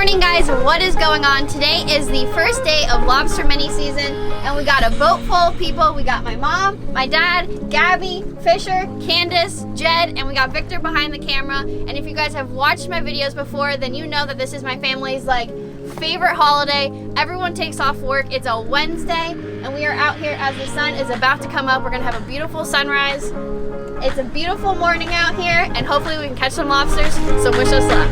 morning, guys. What is going on? Today is the first day of lobster mini season, and we got a boat full of people. We got my mom, my dad, Gabby, Fisher, Candace, Jed, and we got Victor behind the camera. And if you guys have watched my videos before, then you know that this is my family's favorite holiday. Everyone takes off work. It's a Wednesday, and we are out here as the sun is about to come up. We're gonna have a beautiful sunrise. It's a beautiful morning out here, and hopefully we can catch some lobsters, so wish us luck.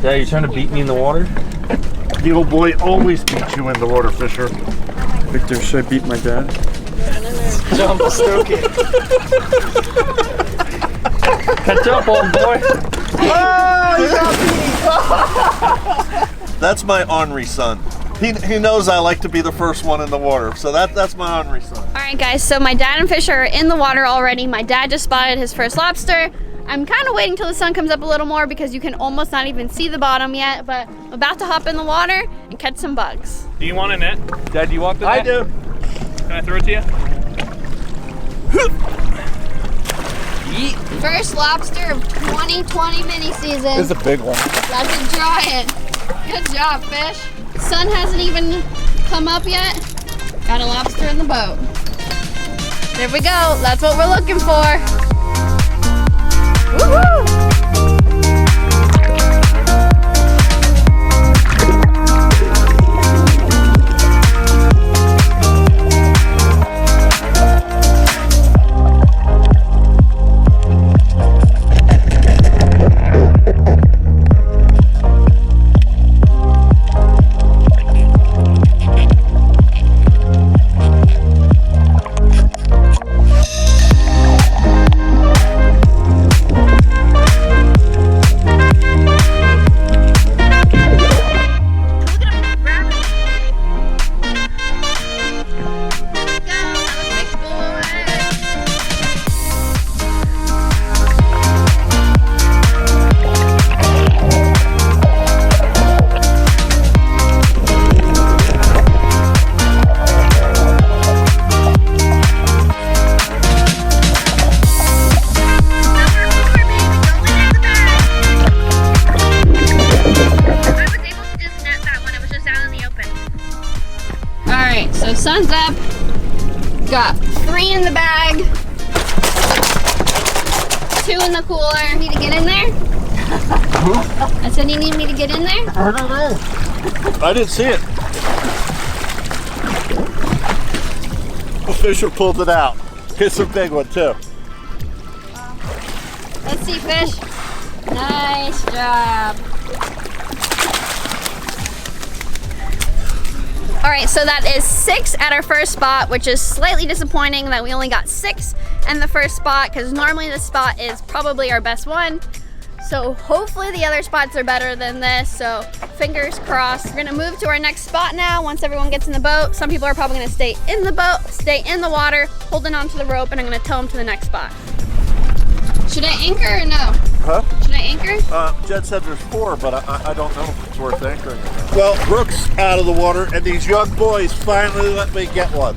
Yeah, you trying to beat me in the water? The old boy always beats you in the water, Fisher. Victor, should I beat my dad? Jump, stroke it. Catch up, old boy. Oh, you got me! That's my ornery son. He knows I like to be the first one in the water, so that's my ornery son. All right, guys, so my dad and Fisher are in the water already. My dad just spotted his first lobster. I'm kind of waiting till the sun comes up a little more because you can almost not even see the bottom yet, but I'm about to hop in the water and catch some bugs. Do you want a net? Dad, do you want the net? I do. Can I throw it to you? First lobster of 2020 mini season. This is a big one. That's a giant. Good job, fish. Sun hasn't even come up yet. Got a lobster in the boat. There we go. That's what we're looking for. Woohoo! So sun's up, got 3 in the bag, 2 in the cooler. Need to get in there? I said you need me to get in there? I don't know. I didn't see it. The Fisher pulled it out. It's a big one too. Let's see, fish. Nice job. All right, so that is 6 at our first spot, which is slightly disappointing that we only got 6 in the first spot because normally this spot is probably our best one. So hopefully the other spots are better than this, so fingers crossed. We're gonna move to our next spot now once everyone gets in the boat. Some people are probably gonna stay in the boat, stay in the water, holding onto the rope, and I'm gonna tow them to the next spot. Should I anchor or no? Huh? Should I anchor? Jed said there's 4, but I don't know if it's worth anchoring or not. Well, Brook's out of the water, and these young boys finally let me get one.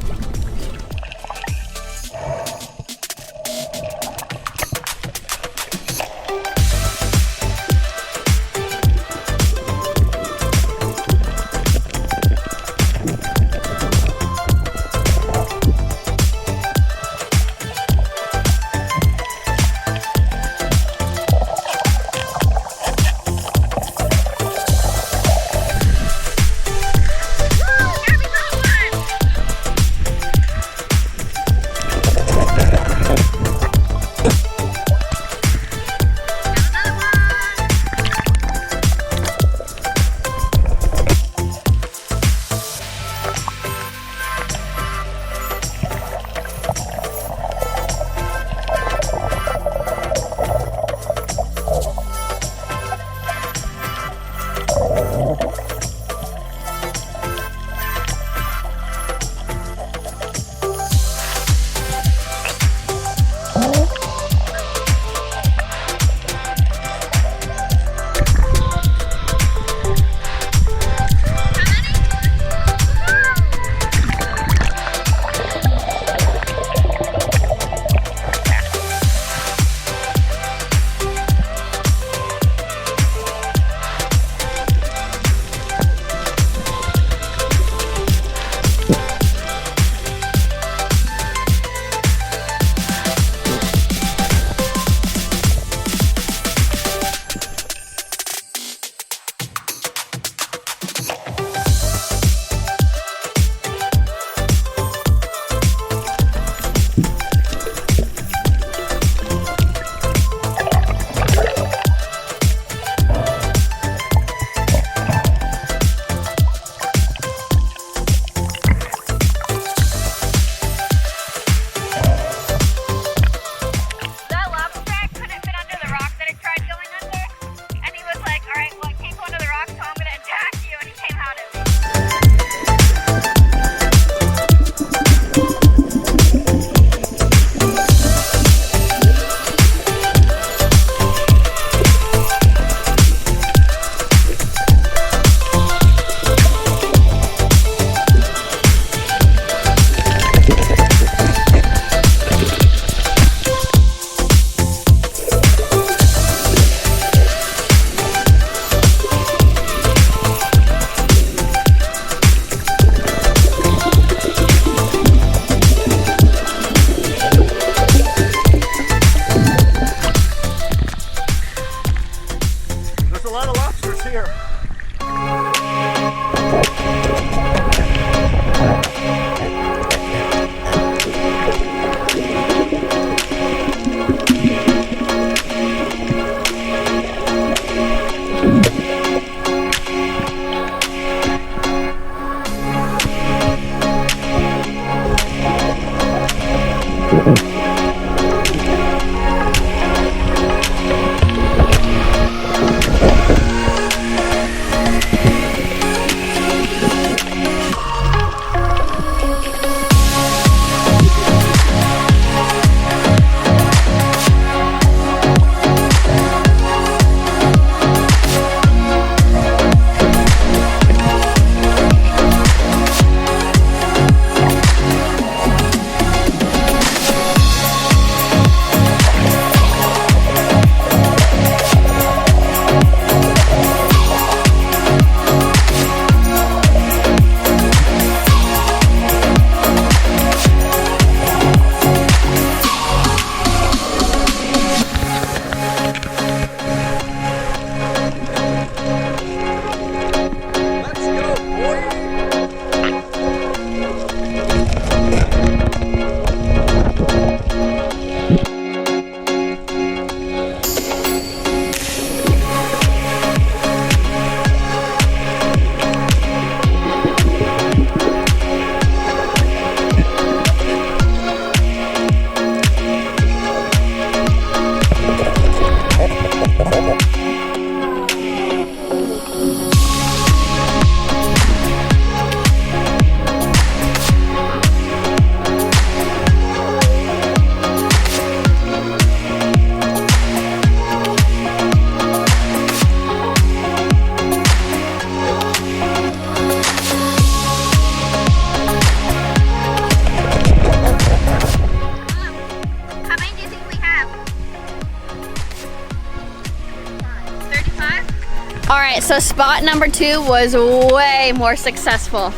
All right, so spot number 2 was way more successful.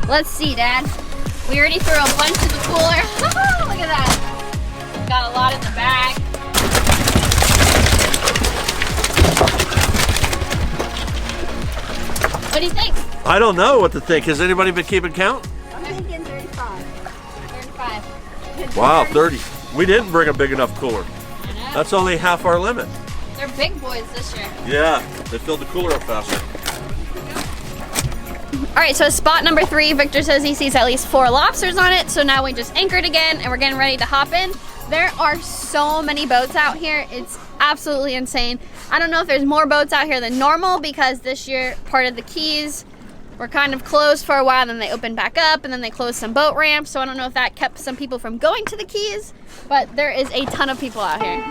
Let's see, Dad. We already threw a bunch in the cooler. Look at that. Got a lot in the bag. What do you think? I don't know what to think. Has anybody been keeping count? I'm thinking 35. 35. Wow, 30. We didn't bring a big enough cooler. I know. That's only half our limit. They're big boys this year. Yeah, they filled the cooler up faster. All right, so spot number 3, Victor says he sees at least 4 lobsters on it. So now we just anchored again and we're getting ready to hop in. There are so many boats out here. It's absolutely insane. I don't know if there's more boats out here than normal because this year part of the Keys were kind of closed for a while, then they opened back up and then they closed some boat ramps. So I don't know if that kept some people from going to the Keys, but there is a ton of people out here.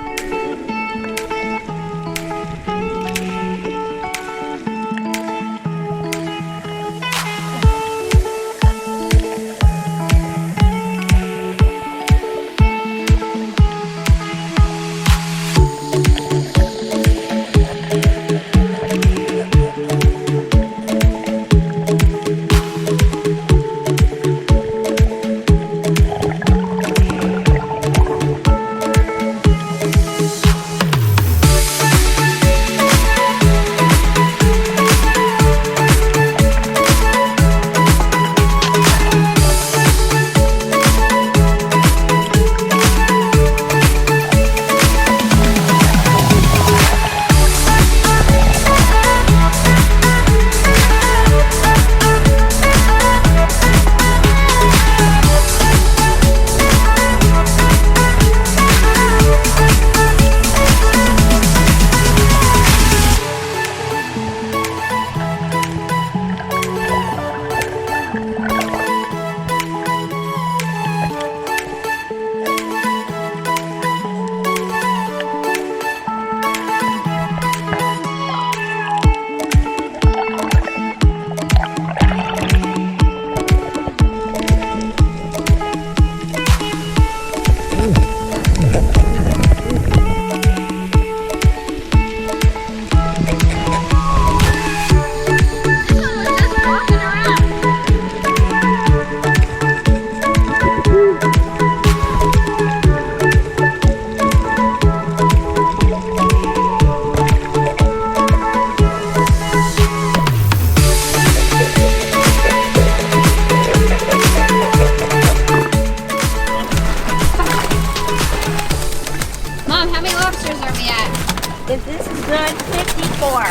If this is good, 54.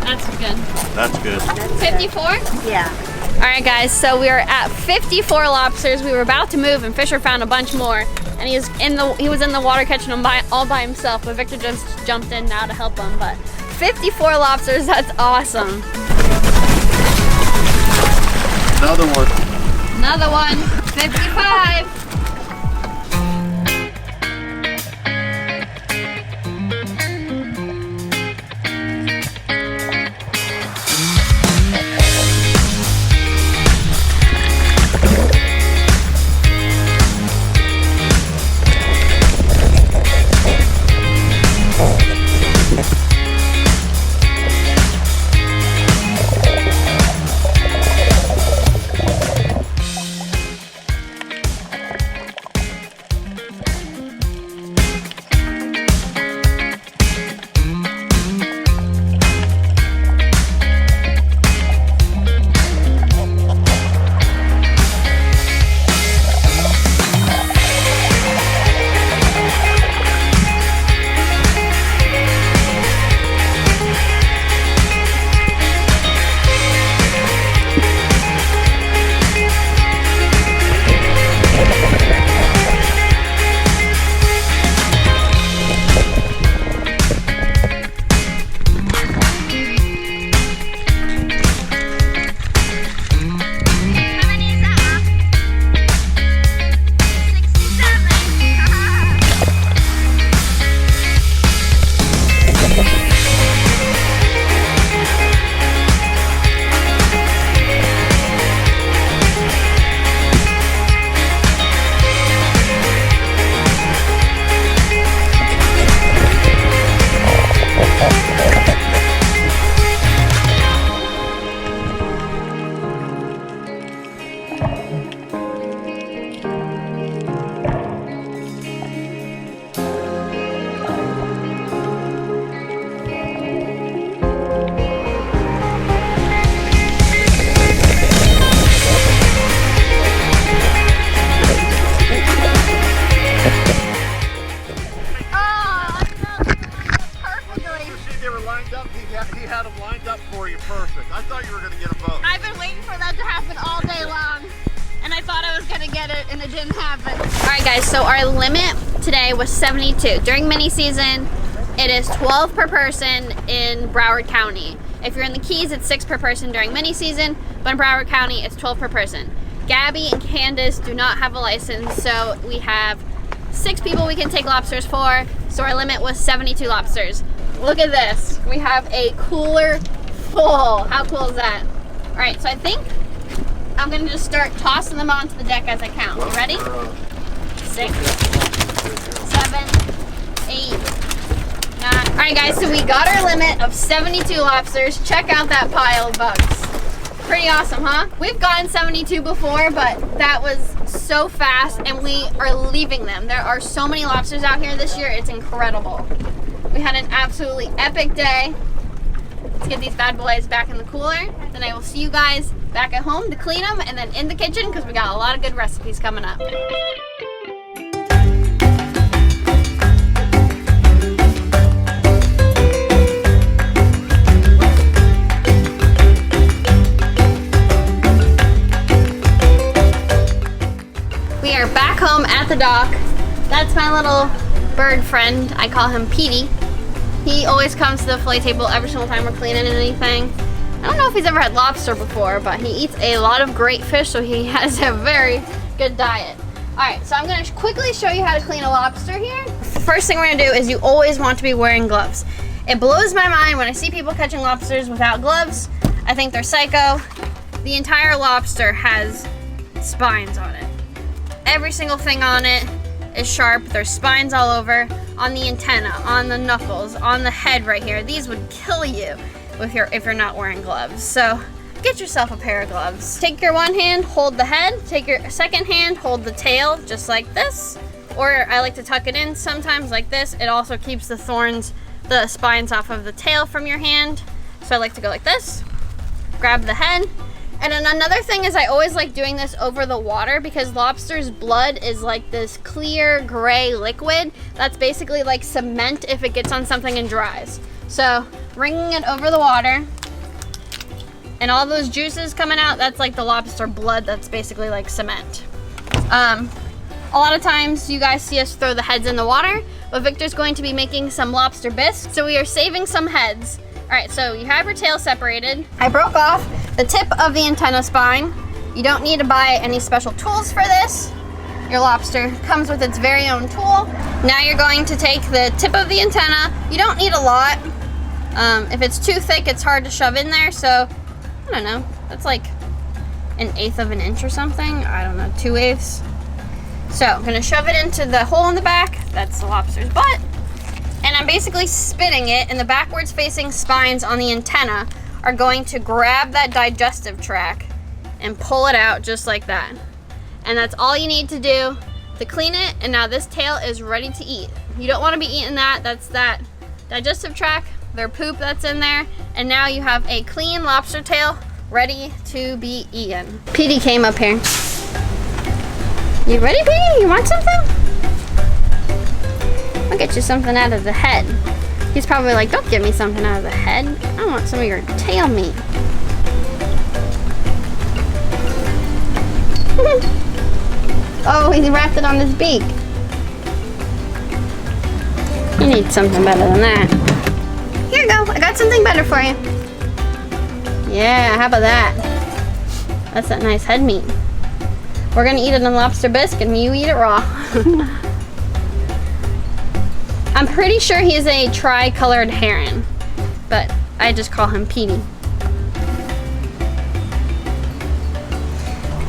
That's good. That's good. 54? Yeah. All right, guys, so we are at 54 lobsters. We were about to move and Fisher found a bunch more. And he was in the water catching them all by himself, but Victor just jumped in now to help him. But 54 lobsters, that's awesome. Another one. Another one, 55. He had them lined up for you perfect. I thought you were going to get a boat. I've been waiting for that to happen all day long, and I thought I was going to get it, and it didn't happen. All right, guys, so our limit today was 72. During mini season, it is 12 per person in Broward County. If you're in the Keys, it's 6 per person during mini season, but in Broward County, it's 12 per person. Gabby and Candace do not have a license, so we have 6 people we can take lobsters for, so our limit was 72 lobsters. Look at this. We have a cooler full. How cool is that? All right, so I think I'm gonna just start tossing them onto the deck as I count. You ready? 6, 7, 8, 9. All right, guys, so we got our limit of 72 lobsters. Check out that pile of bugs. Pretty awesome, huh? We've gotten 72 before, but that was so fast, and we are leaving them. There are so many lobsters out here this year. It's incredible. We had an absolutely epic day. Let's get these bad boys back in the cooler. Then I will see you guys back at home to clean them, and then in the kitchen because we got a lot of good recipes coming up. We are back home at the dock. That's my little bird friend. I call him Petey. He always comes to the fillet table every single time we're cleaning anything. I don't know if he's ever had lobster before, but he eats a lot of great fish, so he has a very good diet. All right, so I'm gonna quickly show you how to clean a lobster here. First thing we're gonna do is you always want to be wearing gloves. It blows my mind when I see people catching lobsters without gloves. I think they're psycho. The entire lobster has spines on it. Every single thing on it is sharp. There's spines all over, on the antenna, on the knuckles, on the head right here. These would kill you if you're not wearing gloves. So get yourself a pair of gloves. Take your one hand, hold the head. Take your second hand, hold the tail, just like this. Or I like to tuck it in sometimes like this. It also keeps the thorns, the spines off of the tail from your hand. So I like to go like this. Grab the head. And then another thing is I always like doing this over the water because lobster's blood is like this clear gray liquid. That's basically like cement if it gets on something and dries. So wringing it over the water, And all those juices coming out, that's like the lobster blood. That's basically like cement. A lot of times you guys see us throw the heads in the water, but Victor's going to be making some lobster bisque. So we are saving some heads. All right, so you have your tail separated. I broke off the tip of the antenna spine. You don't need to buy any special tools for this. Your lobster comes with its very own tool. Now you're going to take the tip of the antenna. You don't need a lot. If it's too thick, it's hard to shove in there. So, I don't know, that's like 1/8 of an inch or something. I don't know, 2/8. So I'm gonna shove it into the hole in the back. That's the lobster's butt. And I'm basically spinning it, and the backwards facing spines on the antenna are going to grab that digestive tract and pull it out just like that. And that's all you need to do to clean it. And now this tail is ready to eat. You don't wanna be eating that. That's that digestive tract, their poop that's in there. And now you have a clean lobster tail ready to be eaten. Petey came up here. You ready, Petey? You want something? I'll get you something out of the head. He's probably like, don't give me something out of the head. I want some of your tail meat. Oh, he wrapped it on his beak. You need something better than that. Here you go, I got something better for you. Yeah, how about that? That's that nice head meat. We're gonna eat it in lobster bisque and you eat it raw. I'm pretty sure he's a tri-colored heron, but I just call him Petey.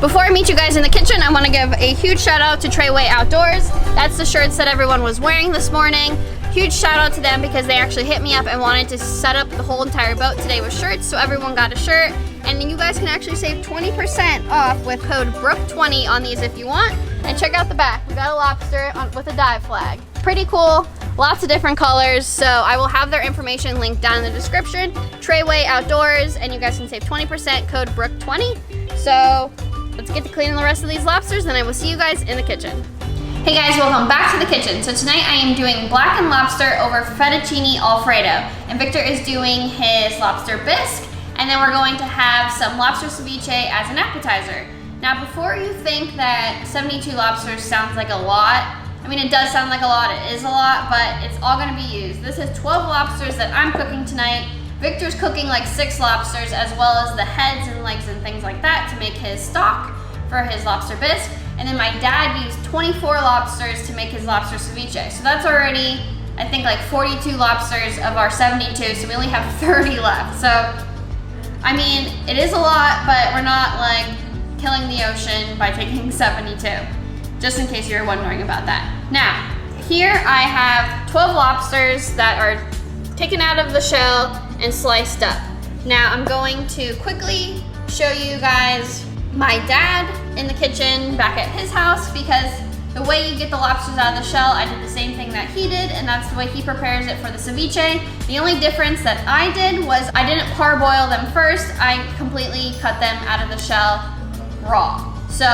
Before I meet you guys in the kitchen, I wanna give a huge shout out to Treyway Outdoors. That's the shirts that everyone was wearing this morning. Huge shout out to them because they actually hit me up and wanted to set up the whole entire boat today with shirts, so everyone got a shirt. And you guys can actually save 20% off with code Brook20 on these if you want. And check out the back. We got a lobster with a dive flag. Pretty cool, lots of different colors. So I will have their information linked down in the description. Treyway Outdoors, and you guys can save 20% code Brook20. So let's get to cleaning the rest of these lobsters, and I will see you guys in the kitchen. Hey guys, welcome back to the kitchen. So tonight I am doing blackened lobster over fettuccine Alfredo. And Victor is doing his lobster bisque. And then we're going to have some lobster ceviche as an appetizer. Now before you think that 72 lobsters sounds like a lot, I mean it does sound like a lot, it is a lot, but it's all gonna be used. This is 12 lobsters that I'm cooking tonight. Victor's cooking like 6 lobsters as well as the heads and legs and things like that to make his stock for his lobster bisque. And then my dad used 24 lobsters to make his lobster ceviche. So that's already, I think like 42 lobsters of our 72, so we only have 30 left. So I mean, it is a lot, but we're not like killing the ocean by taking 72, just in case you're wondering about that. Now, here I have 12 lobsters that are taken out of the shell and sliced up. Now, I'm going to quickly show you guys my dad in the kitchen back at his house, because the way you get the lobsters out of the shell, I did the same thing that he did, and that's the way he prepares it for the ceviche. The only difference that I did was I didn't parboil them first. I completely cut them out of the shell raw. So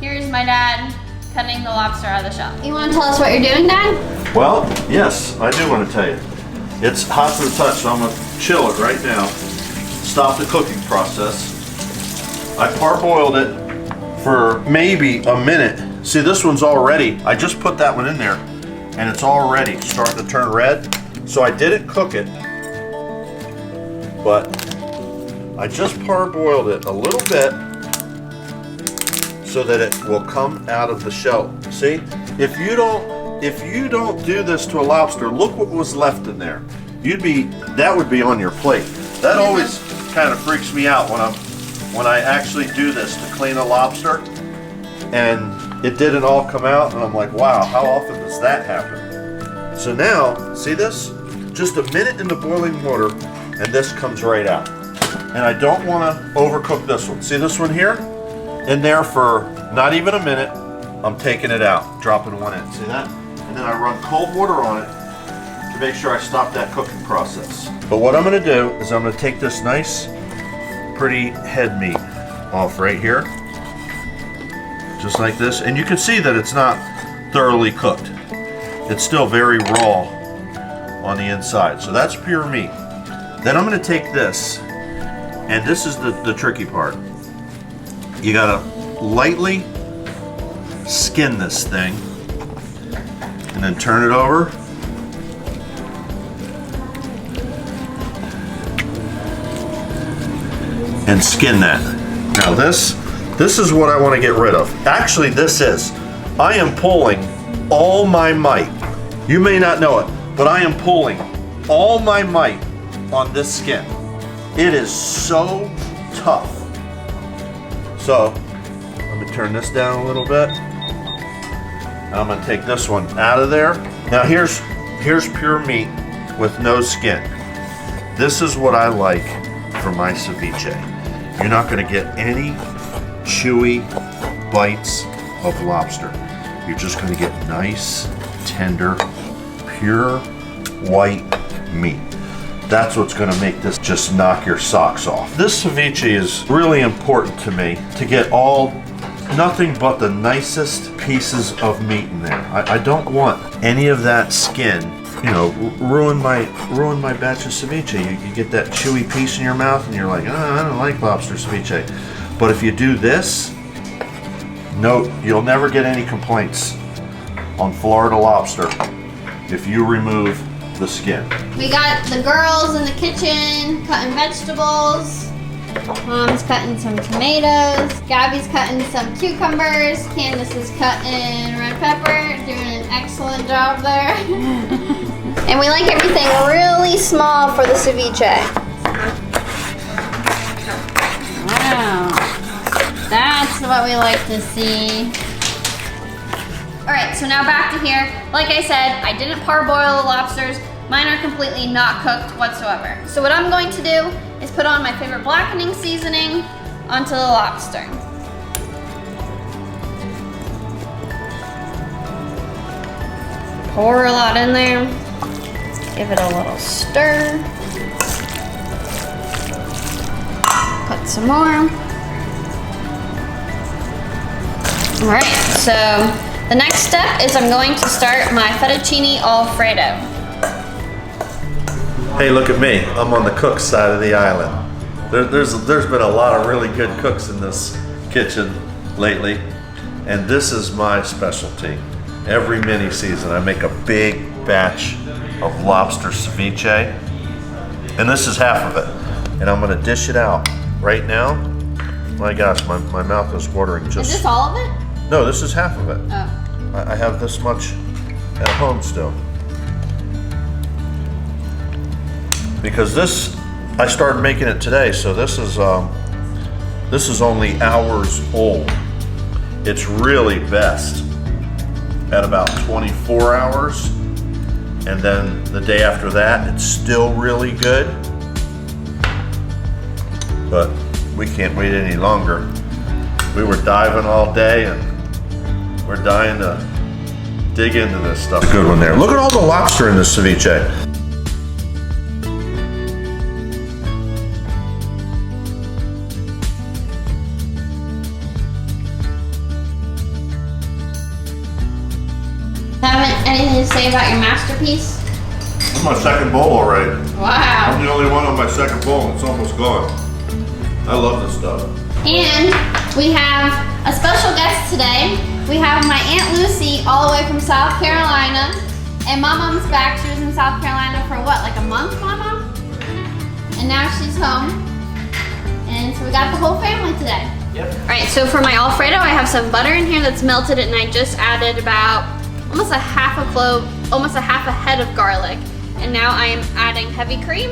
here's my dad cutting the lobster out of the shell. You want to tell us what you're doing, Dad? Well, yes, I do want to tell you. It's hot to the touch, so I'm going to chill it right now. Stop the cooking process. I parboiled it for maybe a minute. See, this one's all ready. I just put that one in there and it's already starting to turn red. So I didn't cook it, but I just parboiled it a little bit so that it will come out of the shell. See, if you don't do this to a lobster, look what was left in there. That would be on your plate. That always kind of freaks me out when I actually do this to clean a lobster and it didn't all come out, and I'm like, wow, how often does that happen? So now, see this? Just a minute in the boiling water, and this comes right out. And I don't want to overcook this one. See this one here? In there for not even a minute, I'm taking it out, dropping one in. See that? And then I run cold water on it to make sure I stop that cooking process. But what I'm going to do is I'm going to take this nice, pretty head meat off right here. Just like this, and you can see that it's not thoroughly cooked. It's still very raw on the inside, so that's pure meat. Then I'm going to take this And this is the tricky part. You gotta lightly skin this thing and then turn it over. And skin that. Now this is what I want to get rid of. Actually, I am pulling all my might. You may not know it, but I am pulling all my might on this skin. It is so tough. So, let me turn this down a little bit. I'm gonna take this one out of there. Now here's pure meat with no skin. This is what I like for my ceviche. You're not gonna get any chewy bites of lobster. You're just gonna get nice, tender, pure white meat. That's what's gonna make this just knock your socks off. This ceviche is really important to me to get nothing but the nicest pieces of meat in there. I don't want any of that skin, you know, ruin my batch of ceviche. You get that chewy piece in your mouth and you're like, oh, I don't like lobster ceviche. But if you do this, no, you'll never get any complaints on Florida lobster if you remove the skin. We got the girls in the kitchen cutting vegetables. Mom's cutting some tomatoes. Gabby's cutting some cucumbers. Candace is cutting red pepper, doing an excellent job there. And we like everything really small for the ceviche. Wow. That's what we like to see. All right, so now back to here. Like I said, I didn't parboil the lobsters. Mine are completely not cooked whatsoever. So what I'm going to do is put on my favorite blackening seasoning onto the lobster. Pour a lot in there. Give it a little stir. Put some more. All right, so the next step is I'm going to start my fettuccine Alfredo. Hey, look at me. I'm on the cook side of the island. There's been a lot of really good cooks in this kitchen lately, and this is my specialty. Every mini season, I make a big batch of lobster ceviche, and this is half of it. And I'm gonna dish it out right now. My gosh, my mouth is watering just. Is this all of it? No, this is half of it. Oh. I have this much at home still. Because this, I started making it today, so this is only hours old. It's really best at about 24 hours, and then the day after that, it's still really good. But we can't wait any longer. We were diving all day, and we're dying to dig into this stuff. A good one there. Look at all the lobster in this ceviche. Anything to say about your masterpiece? That's my second bowl already. Wow. I'm the only one on my second bowl, and it's almost gone. I love this stuff. And we have a special guest today. We have my Aunt Lucy all the way from South Carolina. And my mom's back. She was in South Carolina for what, like a month, Mama? And now she's home. And so we got the whole family today. Yep. All right, so for my Alfredo, I have some butter in here that's melted, and I just added about almost a half a clove, almost a half a head of garlic. And now I am adding heavy cream.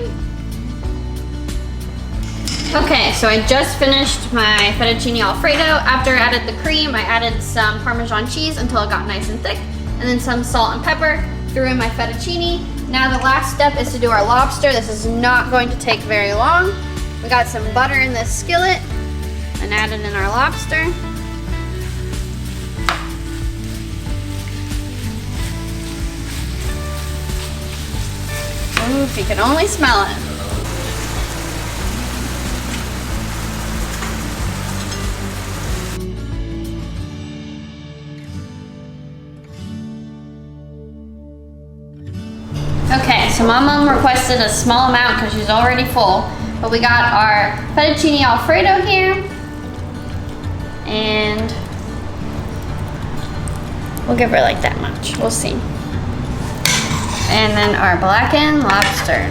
Okay, so I just finished my fettuccine Alfredo. After I added the cream, I added some Parmesan cheese until it got nice and thick, and then some salt and pepper, threw in my fettuccine. Now the last step is to do our lobster. This is not going to take very long. We got some butter in this skillet and added in our lobster. Oof, you can only smell it. Okay, so my mom requested a small amount because she's already full. But we got our fettuccine Alfredo here. And we'll give her like that much. We'll see. And then our blackened lobster.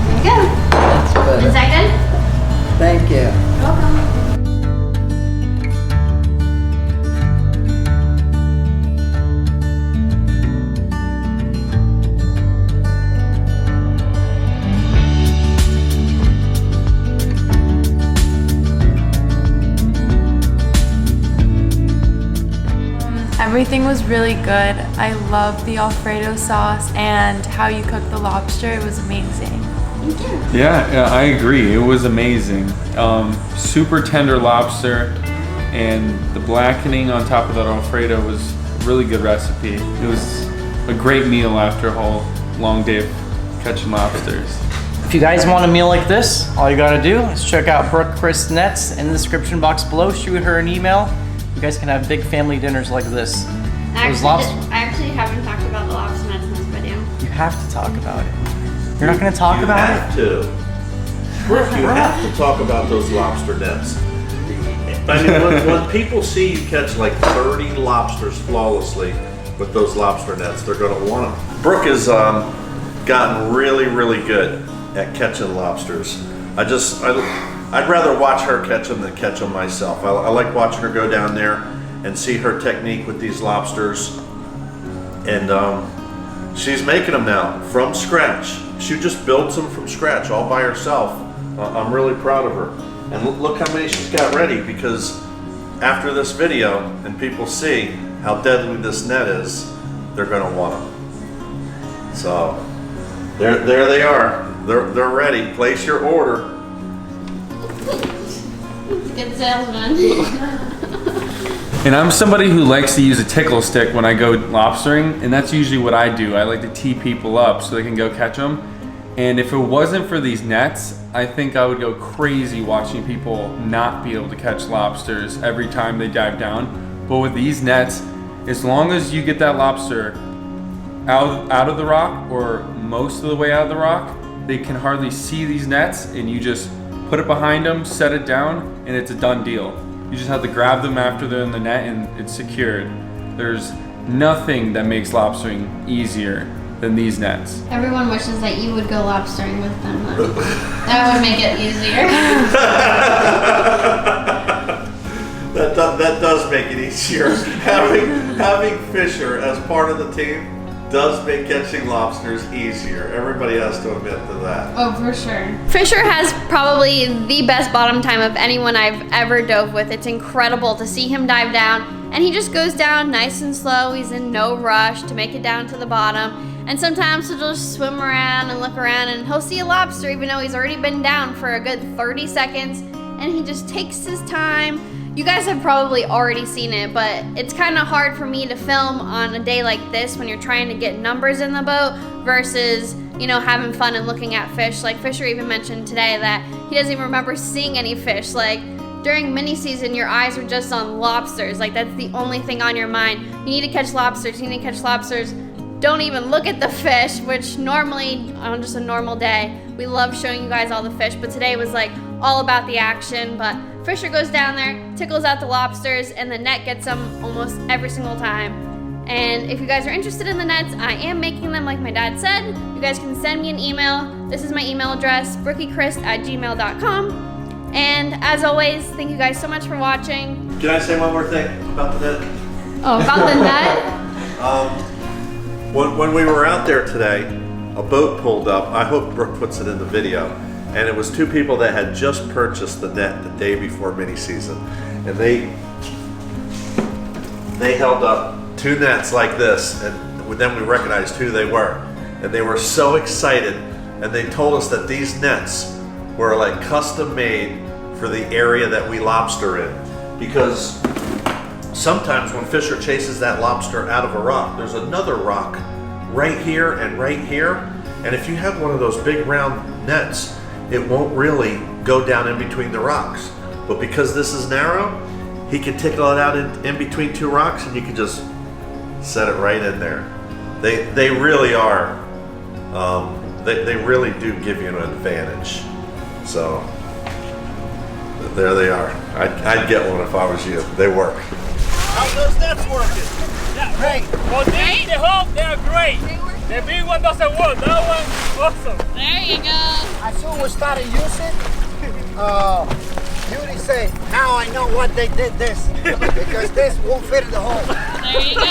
There you go. That's better. Is that good? Thank you. You're welcome. Everything was really good. I love the Alfredo sauce and how you cook the lobster. It was amazing. Thank you. Yeah, I agree. It was amazing. Super tender lobster, and the blackening on top of that Alfredo was a really good recipe. It was a great meal after a whole long day of catching lobsters. If you guys want a meal like this, all you gotta do is check out Brook Crist Nets in the description box below. Shoot her an email. You guys can have big family dinners like this. I actually haven't talked about the lobster nets in this video. You have to talk about it. You're not gonna talk about it? You have to talk about those lobster nets. I mean, when people see you catch like 30 lobsters flawlessly with those lobster nets, they're gonna want them. Brooke has gotten really, really good at catching lobsters. I'd rather watch her catch them than catch them myself. I like watching her go down there and see her technique with these lobsters. And she's making them now from scratch. She just builds them from scratch all by herself. I'm really proud of her. And look how many she's got ready, because after this video and people see how deadly this net is, they're gonna want them. So there they are. They're ready. Place your order. Good salesman. And I'm somebody who likes to use a tickle stick when I go lobstering, and that's usually what I do. I like to tee people up so they can go catch them. And if it wasn't for these nets, I think I would go crazy watching people not be able to catch lobsters every time they dive down. But with these nets, as long as you get that lobster out of the rock, or most of the way out of the rock, they can hardly see these nets, and you just put it behind them, set it down, and it's a done deal. You just have to grab them after they're in the net and it's secured. There's nothing that makes lobstering easier than these nets. Everyone wishes that you would go lobstering with them though. That would make it easier. That does make it easier. having Fisher as part of the team does make catching lobsters easier. Everybody has to admit to that. Oh, for sure. Fisher has probably the best bottom time of anyone I've ever dove with. It's incredible to see him dive down, and he just goes down nice and slow. He's in no rush to make it down to the bottom. And sometimes he'll just swim around and look around, and he'll see a lobster even though he's already been down for a good 30 seconds, and he just takes his time. You guys have probably already seen it, but it's kind of hard for me to film on a day like this when you're trying to get numbers in the boat versus, you know, having fun and looking at fish. Like Fisher even mentioned today that he doesn't even remember seeing any fish. Like during mini season, your eyes are just on lobsters. Like that's the only thing on your mind. You need to catch lobsters, you need to catch lobsters. Don't even look at the fish, which normally on just a normal day, we love showing you guys all the fish, but today was like all about the action. But Fisher goes down there, tickles out the lobsters, and the net gets them almost every single time. And if you guys are interested in the nets, I am making them like my dad said. You guys can send me an email. This is my email address, brookiecrist@gmail.com. And as always, thank you guys so much for watching. Can I say one more thing about the net? Oh, about the net? When we were out there today, a boat pulled up. I hope Brooke puts it in the video. And it was two people that had just purchased the net the day before mini season. And they held up two nets like this, and then we recognized who they were. And they were so excited, and they told us that these nets were like custom made for the area that we lobster in. Because sometimes when Fisher chases that lobster out of a rock, there's another rock right here and right here. And if you have one of those big round nets, it won't really go down in between the rocks. But because this is narrow, he can tickle it out in between two rocks, and you can just set it right in there. They really are they really do give you an advantage. So there they are. I'd get one if I was you. They work. How's those nets working? Yeah, great. For this, the home, they are great. The big one doesn't work. That one, awesome. There you go. As soon as we started using, Beauty said, now I know what they did this. Because this won't fit in the hole. There you go.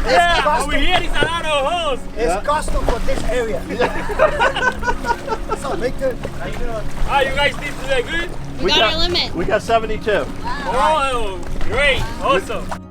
Yeah, over here is a lot of holes. It's custom for this area. What's up, Victor? How you doing? Ah, you guys did today good? We got our limit. We got 72. Oh, great. Awesome.